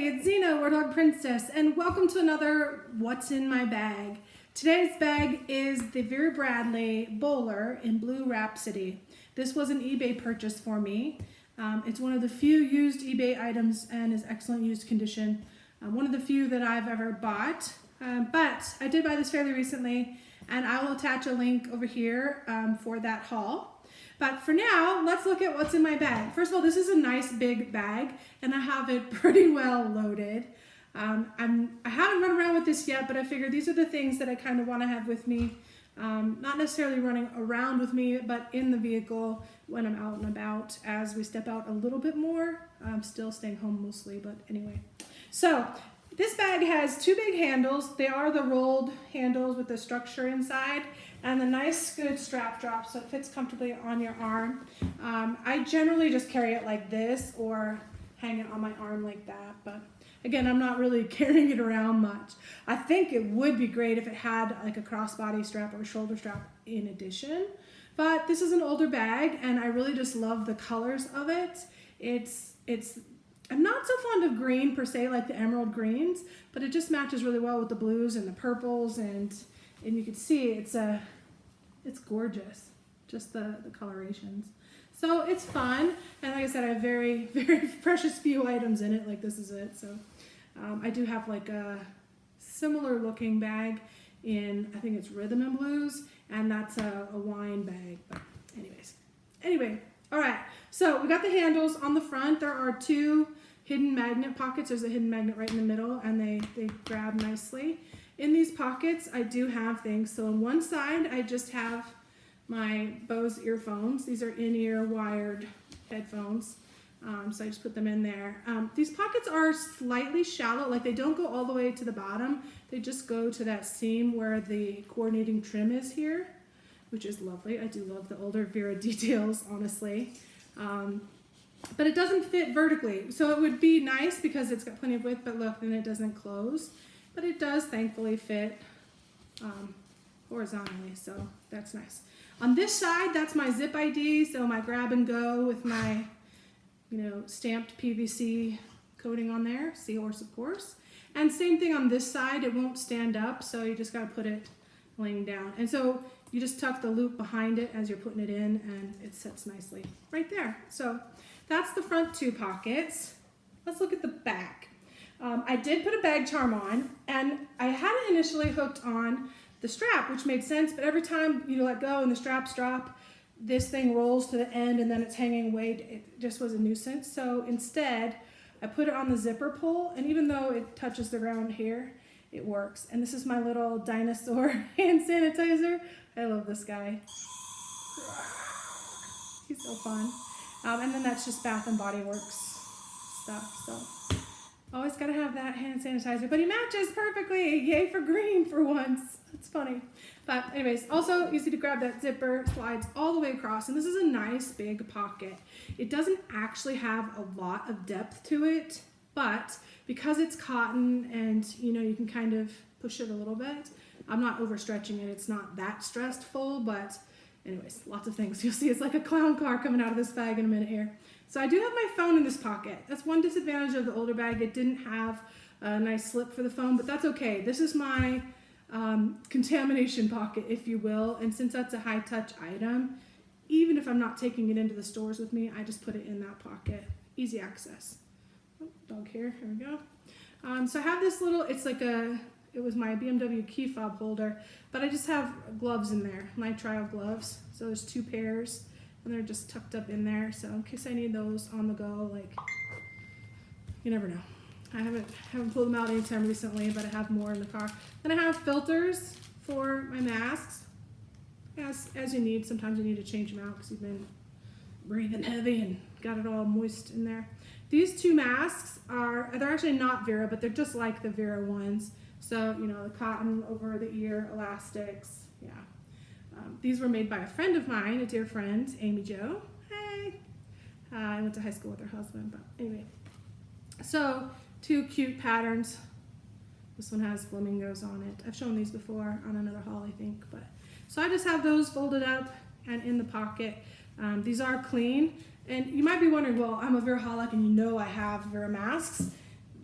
it's Zena, War Dog Princess, and welcome to another What's in My Bag. Today's bag is the Vera Bradley Bowler in Blue Rhapsody. This was an eBay purchase for me. It's one of the few used eBay items and is excellent used condition. One of the few that I've ever bought, but I did buy this fairly recently, and I will attach a link over here for that haul. But for now, let's look at what's in my bag. First of all, this is a nice big bag, and I have it pretty well loaded. I haven't run around with this yet, but I figured these are the things that I kind of want to have with me. Not necessarily running around with me, but in the vehicle when I'm out and about as we step out a little bit more. I'm still staying home mostly, but anyway. So this bag has two big handles. They are the rolled handles with the structure inside and the nice good strap drop so it fits comfortably on your arm. I generally just carry it like this or hang it on my arm like that, but again, I'm not really carrying it around much. I think it would be great if it had like a crossbody strap or a shoulder strap in addition, but this is an older bag and I really just love the colors of it. I'm not so fond of green per se, like the emerald greens, but it just matches really well with the blues and the purples, and you can see it's gorgeous, just the colorations. So it's fun, and like I said, I have very, very precious few items in it, like this is it. So I do have like a similar looking bag in, I think it's rhythm and blues, and that's a wine bag, but anyway, all right. So we got the handles on the front. There are two hidden magnet pockets. There's a hidden magnet right in the middle, and they grab nicely. In these pockets, I do have things. So on one side, I just have my Bose earphones. These are in-ear wired headphones. So I just put them in there. These pockets are slightly shallow, like they don't go all the way to the bottom. They just go to that seam where the coordinating trim is here, which is lovely. I do love the older Vera details, honestly. But it doesn't fit vertically. So it would be nice because it's got plenty of width, but look, then it doesn't close. But it does thankfully fit horizontally, so that's nice. On this side, that's my zip ID, so my grab and go with my, stamped PVC coating on there, seahorse of course. And same thing on this side, it won't stand up, so you just gotta put it laying down. And so you just tuck the loop behind it as you're putting it in, and it sits nicely right there. So that's the front two pockets. Let's look at the back. I did put a bag charm on, and I had it initially hooked on the strap, which made sense, but every time you let go and the straps drop, this thing rolls to the end and then it's hanging away. It just was a nuisance. So instead, I put it on the zipper pull, and even though it touches the ground here, it works. And this is my little dinosaur hand sanitizer. I love this guy. He's so fun. And then that's just Bath and Body Works stuff. So always gotta have that hand sanitizer, but he matches perfectly. Yay for green for once. It's funny. But anyways, also easy to grab. That zipper slides all the way across, and this is a nice big pocket. It doesn't actually have a lot of depth to it, but because it's cotton and you can kind of push it a little bit, I'm not overstretching it. It's not that stressed full, but anyways, lots of things. You'll see it's like a clown car coming out of this bag in a minute here. So I do have my phone in this pocket. That's one disadvantage of the older bag. It didn't have a nice slip for the phone, but that's okay. This is my contamination pocket, if you will. And since that's a high touch item, even if I'm not taking it into the stores with me, I just put it in that pocket. Easy access. Oh, dog hair, here we go. So I have this little, it was my BMW key fob holder, but I just have gloves in there, nitrile gloves. So there's two pairs, and they're just tucked up in there. So in case I need those on the go, like, you never know. I haven't pulled them out anytime recently, but I have more in the car. Then I have filters for my masks, as you need. Sometimes you need to change them out because you've been breathing heavy and got it all moist in there. These two masks they're actually not Vera, but they're just like the Vera ones. So, the cotton over the ear elastics, yeah. These were made by a friend of mine, a dear friend, Amy Jo. Hey! I went to high school with her husband, but anyway. So, two cute patterns. This one has flamingos on it. I've shown these before on another haul, I think. So I just have those folded up and in the pocket. These are clean. And you might be wondering, well, I'm a Veraholic and I have Vera masks.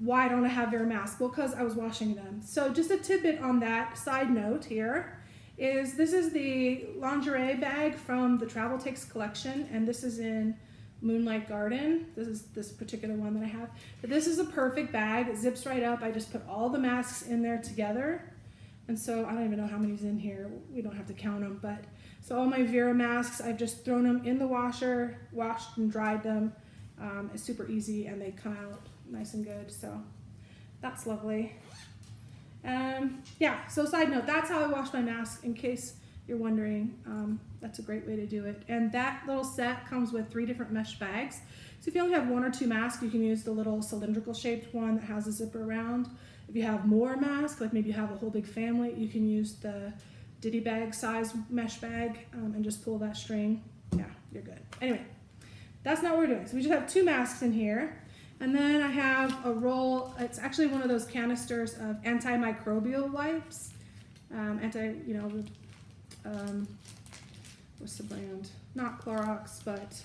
why don't I have Vera masks? Well, because I was washing them. So just a tidbit on that side note here is this is the lingerie bag from the Travel Takes collection, and this is in Moonlight Garden. This is this particular one that I have. But this is a perfect bag. It zips right up. I just put all the masks in there together. And so I don't even know how many's in here. We don't have to count them, but so all my Vera masks, I've just thrown them in the washer, washed and dried them. It's super easy and they come out nice and good. So that's lovely. Yeah, so side note, that's how I wash my mask in case you're wondering. That's a great way to do it. And that little set comes with 3 different mesh bags. So if you only have 1 or 2 masks, you can use the little cylindrical shaped one that has a zipper around. If you have more masks, like maybe you have a whole big family, you can use the ditty bag size mesh bag and just pull that string. Yeah, you're good. Anyway, that's not what we're doing. So we just have 2 masks in here. And then I have a roll. It's actually one of those canisters of antimicrobial wipes. What's the brand? Not Clorox, but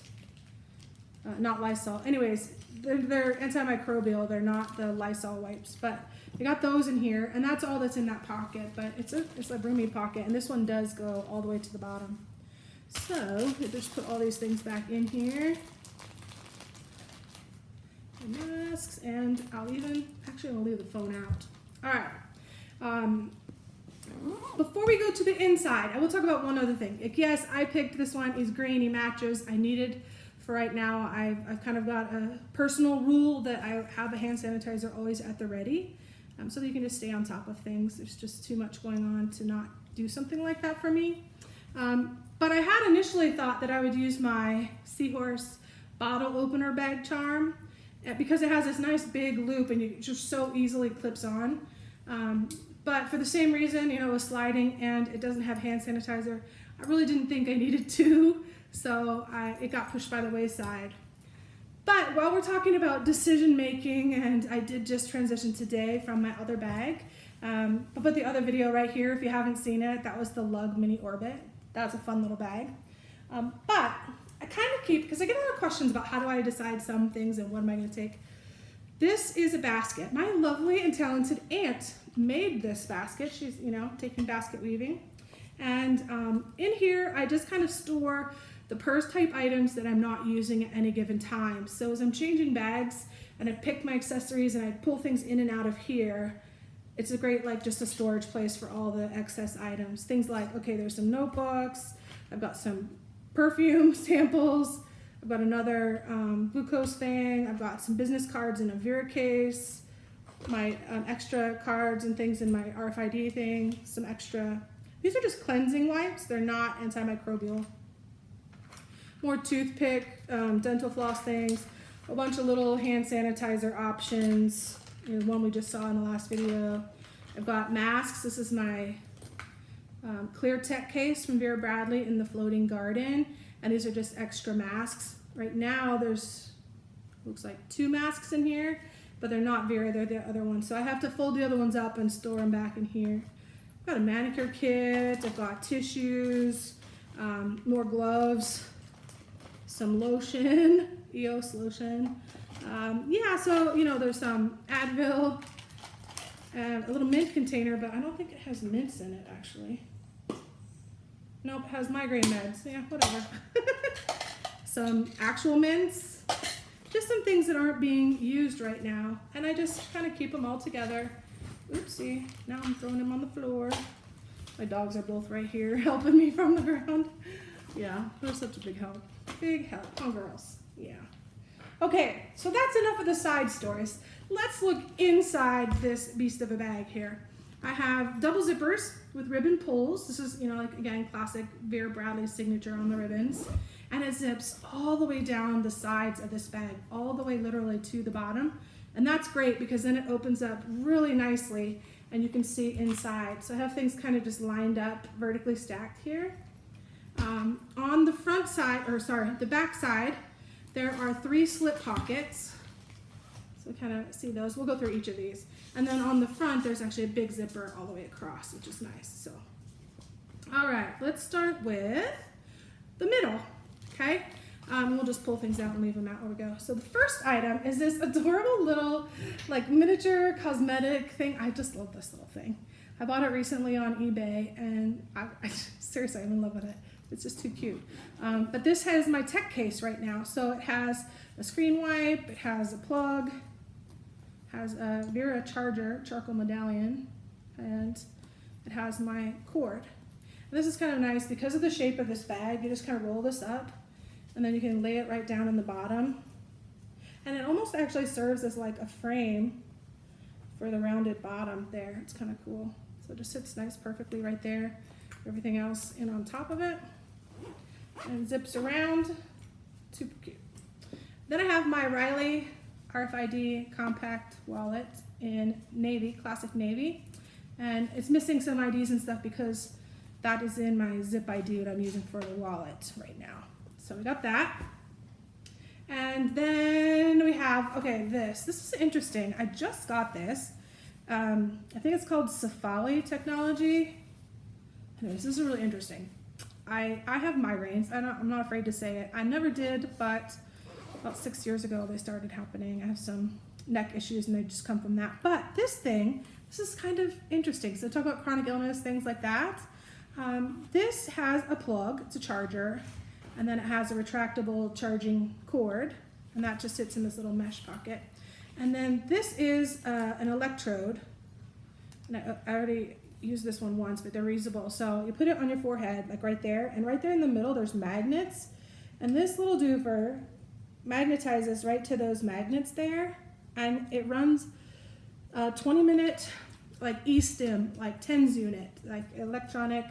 not Lysol. Anyways, they're antimicrobial. They're not the Lysol wipes, but I got those in here, and that's all that's in that pocket. But it's a roomy pocket, and this one does go all the way to the bottom. So I just put all these things back in here. The masks, and I'll leave the phone out. All right. Before we go to the inside, I will talk about one other thing. Like, yes, I picked this one. He's green. He matches. I needed for right now. I've kind of got a personal rule that I have a hand sanitizer always at the ready, so that you can just stay on top of things. There's just too much going on to not do something like that for me. But I had initially thought that I would use my Seahorse bottle opener bag charm because it has this nice big loop and it just so easily clips on. But for the same reason, it was sliding and it doesn't have hand sanitizer, I really didn't think I needed to, so it got pushed by the wayside. But while we're talking about decision making, and I did just transition today from my other bag, I'll put the other video right here if you haven't seen it. That was the Lug Mini Orbit. That was a fun little bag. But I kind of keep, because I get a lot of questions about how do I decide some things and what am I going to take. This is a basket. My lovely and talented aunt made this basket. She's, taking basket weaving. And in here, I just kind of store the purse type items that I'm not using at any given time. So as I'm changing bags and I pick my accessories and I pull things in and out of here, it's a great, just a storage place for all the excess items. Things like, okay, there's some notebooks. I've got some perfume samples. I've got another glucose thing. I've got some business cards in a Vera case. My extra cards and things in my RFID thing. Some extra. These are just cleansing wipes. They're not antimicrobial. More toothpick, dental floss things. A bunch of little hand sanitizer options. The one we just saw in the last video. I've got masks. This is my Clear Tech case from Vera Bradley in the Floating Garden. And these are just extra masks. Right now there's, looks like 2 masks in here, but they're not Vera, they're the other ones. So I have to fold the other ones up and store them back in here. I've got a manicure kit, I've got tissues, more gloves, some lotion, EOS lotion. So, there's some Advil, and a little mint container, but I don't think it has mints in it, actually. Nope, it has migraine meds. Yeah, whatever. Some actual mints. Just some things that aren't being used right now. And I just kind of keep them all together. Oopsie, now I'm throwing them on the floor. My dogs are both right here helping me from the ground. Yeah, they're such a big help. Big help. Oh, girls. Yeah. Okay, so that's enough of the side stories. Let's look inside this beast of a bag here. I have double zippers with ribbon pulls. This is, again, classic Vera Bradley signature on the ribbons. And it zips all the way down the sides of this bag, all the way literally to the bottom. And that's great because then it opens up really nicely and you can see inside. So I have things kind of just lined up, vertically stacked here. On the front side, the back side, there are 3 slip pockets. So kind of see those. We'll go through each of these. And then on the front, there's actually a big zipper all the way across, which is nice. So, all right, let's start with the middle, okay? We'll just pull things out and leave them out where we go. So the first item is this adorable little like miniature cosmetic thing. I just love this little thing. I bought it recently on eBay, and I seriously, I'm in love with it. It's just too cute. But this has my tech case right now. So it has a screen wipe, it has a plug, has a Vera charcoal medallion, and it has my cord. And this is kind of nice because of the shape of this bag. You just kind of roll this up, and then you can lay it right down in the bottom. And it almost actually serves as like a frame for the rounded bottom there. It's kind of cool. So it just sits nice perfectly right there. Everything else in on top of it. And zips around. Super cute. Then I have my Riley RFID Compact Wallet in navy, classic navy. And it's missing some IDs and stuff because that is in my zip ID that I'm using for the wallet right now. So we got that. And then we have, okay, this is interesting. I just got this. I think it's called Cephali technology. Anyways, this is really interesting. I have migraines. I'm not afraid to say it. I never did, but about 6 years ago they started happening. I have some neck issues and they just come from that. But this is kind of interesting. So talk about chronic illness, things like that. This has a plug, it's a charger, and then it has a retractable charging cord, and that just sits in this little mesh pocket. And then this is an electrode, and I already used this one once, but they're reusable. So you put it on your forehead, like right there, and right there in the middle there's magnets, and this little doofer magnetizes right to those magnets there, and it runs a 20-minute like e-stim, like TENS unit, like electronic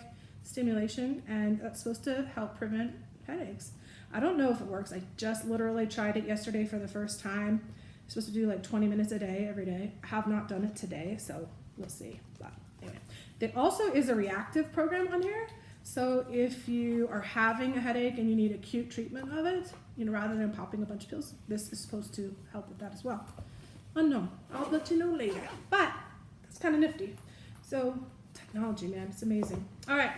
stimulation, and that's supposed to help prevent headaches. I don't know if it works. I just literally tried it yesterday for the first time. It's supposed to do like 20 minutes a day, every day. I have not done it today, so we'll see. But anyway, there also is a reactive program on here. So if you are having a headache and you need acute treatment of it, rather than popping a bunch of pills, this is supposed to help with that as well. Unknown. I'll let you know later. But it's kind of nifty. So technology, man, it's amazing. All right.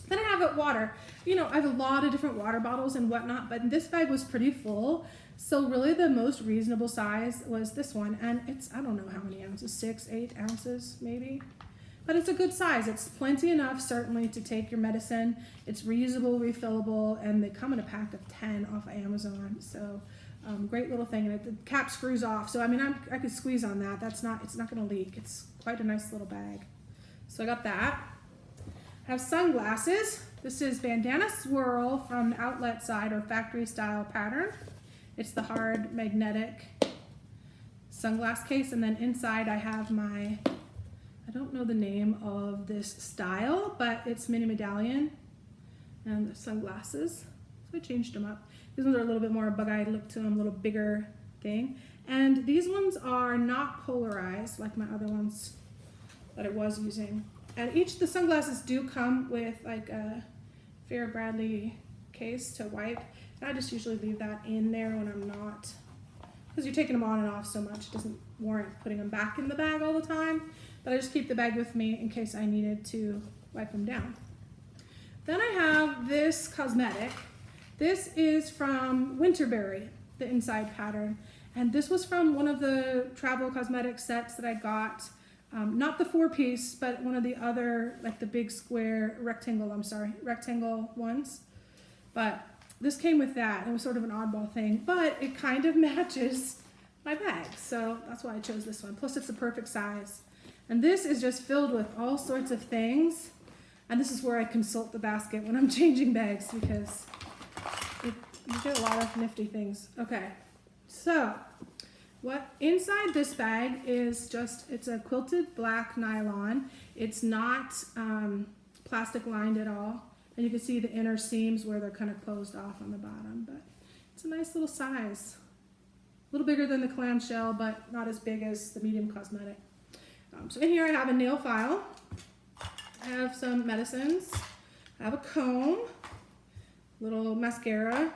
Then I have water. I have a lot of different water bottles and whatnot, but this bag was pretty full. So really the most reasonable size was this one. And it's, I don't know how many ounces, 6, 8 ounces maybe. But it's a good size. It's plenty enough, certainly, to take your medicine. It's reusable, refillable, and they come in a pack of 10 off of Amazon. So great little thing. And the cap screws off. So, I could squeeze on that. It's not going to leak. It's quite a nice little bag. So I got that. I have sunglasses. This is Bandana Swirl from the outlet side or factory style pattern. It's the hard magnetic sunglass case. And then inside I have my, I don't know the name of this style, but it's mini medallion and the sunglasses. So I changed them up. These ones are a little bit more bug-eyed look to them, a little bigger thing. And these ones are not polarized like my other ones that I was using. And the sunglasses do come with like a Vera Bradley case to wipe. And I just usually leave that in there when I'm not, because you're taking them on and off so much, it doesn't warrant putting them back in the bag all the time. But I just keep the bag with me in case I needed to wipe them down. Then I have this cosmetic. This is from Winterberry, the inside pattern. And this was from one of the Travel Cosmetic Sets that I got. Not the 4-piece, but one of the other, like the big square rectangle ones. But this came with that. It was sort of an oddball thing, but it kind of matches my bag. So that's why I chose this one. Plus it's the perfect size. And this is just filled with all sorts of things. And this is where I consult the basket when I'm changing bags because you get a lot of nifty things. Okay, so what inside this bag is it's a quilted black nylon. It's not plastic lined at all. And you can see the inner seams where they're kind of closed off on the bottom, but it's a nice little size. A little bigger than the clamshell, but not as big as the medium cosmetic. So in here I have a nail file. I have some medicines. I have a comb, little mascara,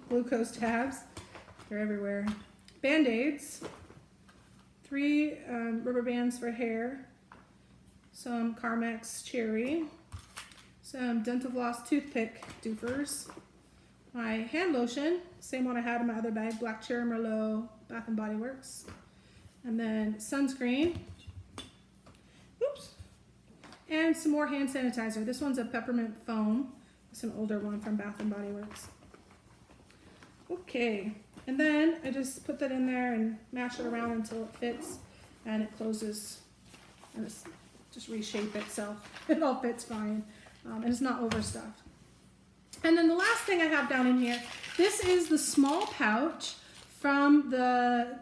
glucose tabs. They're everywhere. Band-aids, 3 rubber bands for hair, some Carmex cherry, some dental floss toothpick doofers, my hand lotion, same one I had in my other bag, Black Cherry Merlot, Bath and Body Works. And then sunscreen. Oops. And some more hand sanitizer. This one's a peppermint foam. It's an older one from Bath and Body Works. Okay. And then I just put that in there and mash it around until it fits and it closes and it's just reshape itself. It all fits fine. And it's not overstuffed. And then the last thing I have down in here, this is the small pouch from the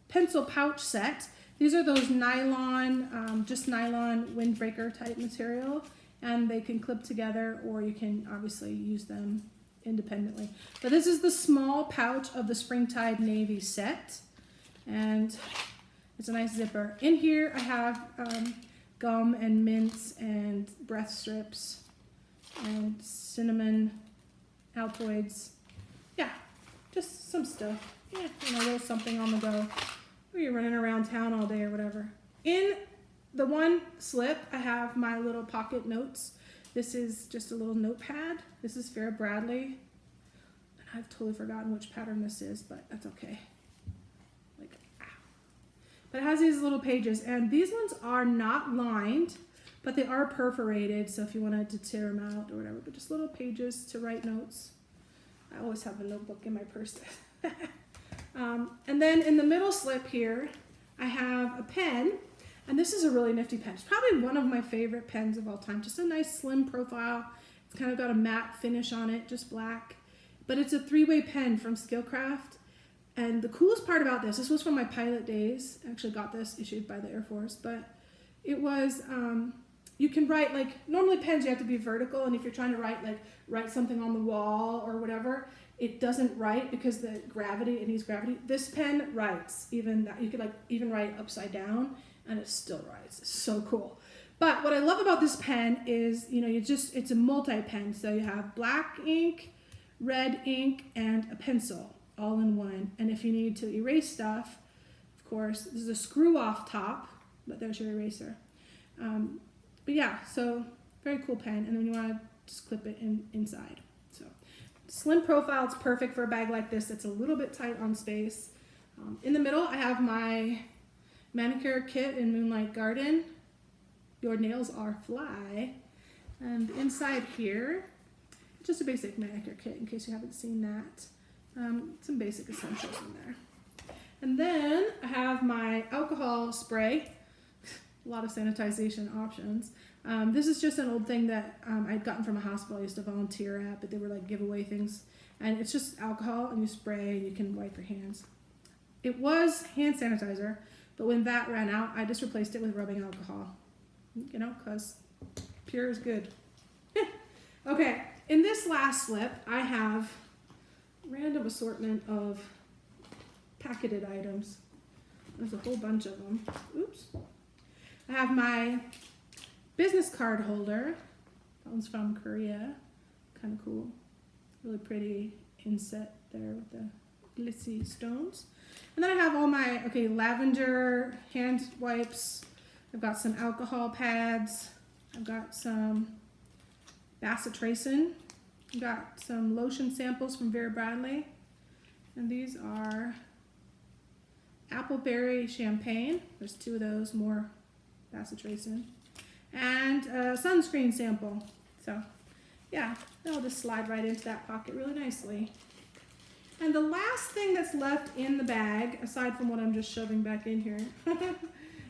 pencil pouch set. These are those nylon, just nylon windbreaker type material, and they can clip together or you can obviously use them independently. But this is the small pouch of the Springtide Navy set, and it's a nice zipper. In here I have gum and mints and breath strips and cinnamon Altoids. Yeah, just some stuff. Yeah, you know, a little something on the go. Or you're running around town all day or whatever. In the one slip, I have my little pocket notes. This is just a little notepad. This is Vera Bradley. I've totally forgotten which pattern this is, but that's okay. But it has these little pages, and these ones are not lined, but they are perforated, so if you wanted to tear them out or whatever, but just little pages to write notes. I always have a notebook in my purse. And then in the middle slip here, I have a pen, and this is a really nifty pen. It's probably one of my favorite pens of all time. Just a nice slim profile. It's kind of got a matte finish on it, just black. But it's a 3-way pen from Skillcraft. And the coolest part about this was from my pilot days. I actually got this issued by the Air Force, but it was, you can write, like, normally pens you have to be vertical, and if you're trying to write something on the wall or whatever, it doesn't write because the gravity, it needs gravity. This pen writes, even that, you could even write upside down and it still writes. It's so cool. But what I love about this pen is, you know, it's a multi-pen. So you have black ink, red ink, and a pencil all in one. And if you need to erase stuff, of course, this is a screw off top, but there's your eraser. But yeah, so very cool pen. And then you want to just clip it inside. So slim profile, it's perfect for a bag like this. It's a little bit tight on space. In the middle, I have my manicure kit in Moonlight Garden. Your nails are fly. And inside here, just a basic manicure kit in case you haven't seen that. Some basic essentials in there. And then I have my alcohol spray. A lot of sanitization options. This is just an old thing that I'd gotten from a hospital I used to volunteer at, but they were like giveaway things. And it's just alcohol and you spray and you can wipe your hands. It was hand sanitizer, but when that ran out, I just replaced it with rubbing alcohol. You know, because pure is good. Okay, in this last slip, I have random assortment of packeted items. There's a whole bunch of them. Oops. I have my business card holder. That one's from Korea. Kind of cool. Really pretty inset there with the glitzy stones. And then I have all my, lavender hand wipes. I've got some alcohol pads. I've got some Bacitracin. I've got some lotion samples from Vera Bradley. And these are Appleberry Champagne. There's 2 of those, more Bacitracin. And a sunscreen sample. So, yeah, that'll just slide right into that pocket really nicely. And the last thing that's left in the bag, aside from what I'm just shoving back in here,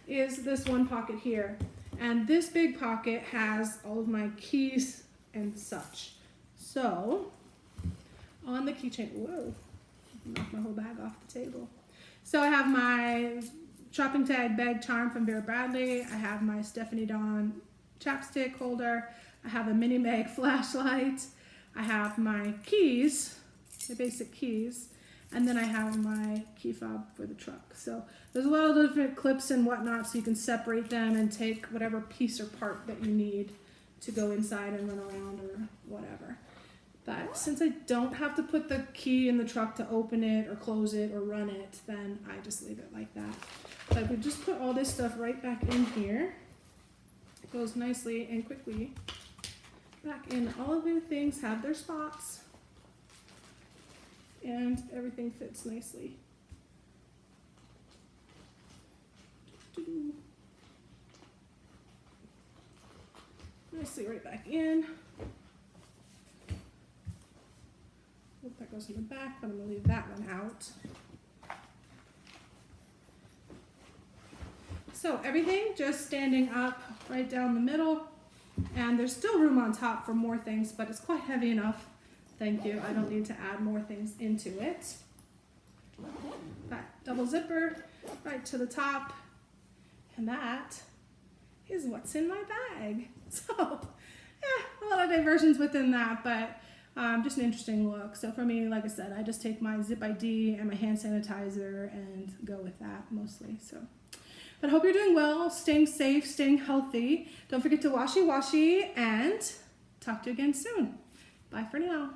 is this one pocket here. And this big pocket has all of my keys and such. So, on the keychain, whoa, knocked my whole bag off the table. So I have my shopping tag bag charm from Vera Bradley. I have my Stephanie Dawn chapstick holder. I have a mini mag flashlight. I have my keys, the basic keys. And then I have my key fob for the truck. So there's a lot of different clips and whatnot so you can separate them and take whatever piece or part that you need to go inside and run around or whatever. But since I don't have to put the key in the truck to open it or close it or run it, then I just leave it like that. So I could just put all this stuff right back in here. It goes nicely and quickly back in. All of the things have their spots. and everything fits nicely. Nicely right back in. Oop, that goes in the back, but I'm gonna leave that one out. So everything just standing up right down the middle, and there's still room on top for more things, but it's quite heavy enough. Thank you, I don't need to add more things into it. That double zipper right to the top, and that is what's in my bag. So, a lot of diversions within that, but just an interesting look. So for me, like I said, I just take my Zip ID and my hand sanitizer and go with that mostly. So, but I hope you're doing well, staying safe, staying healthy. Don't forget to washy, and talk to you again soon. Bye for now.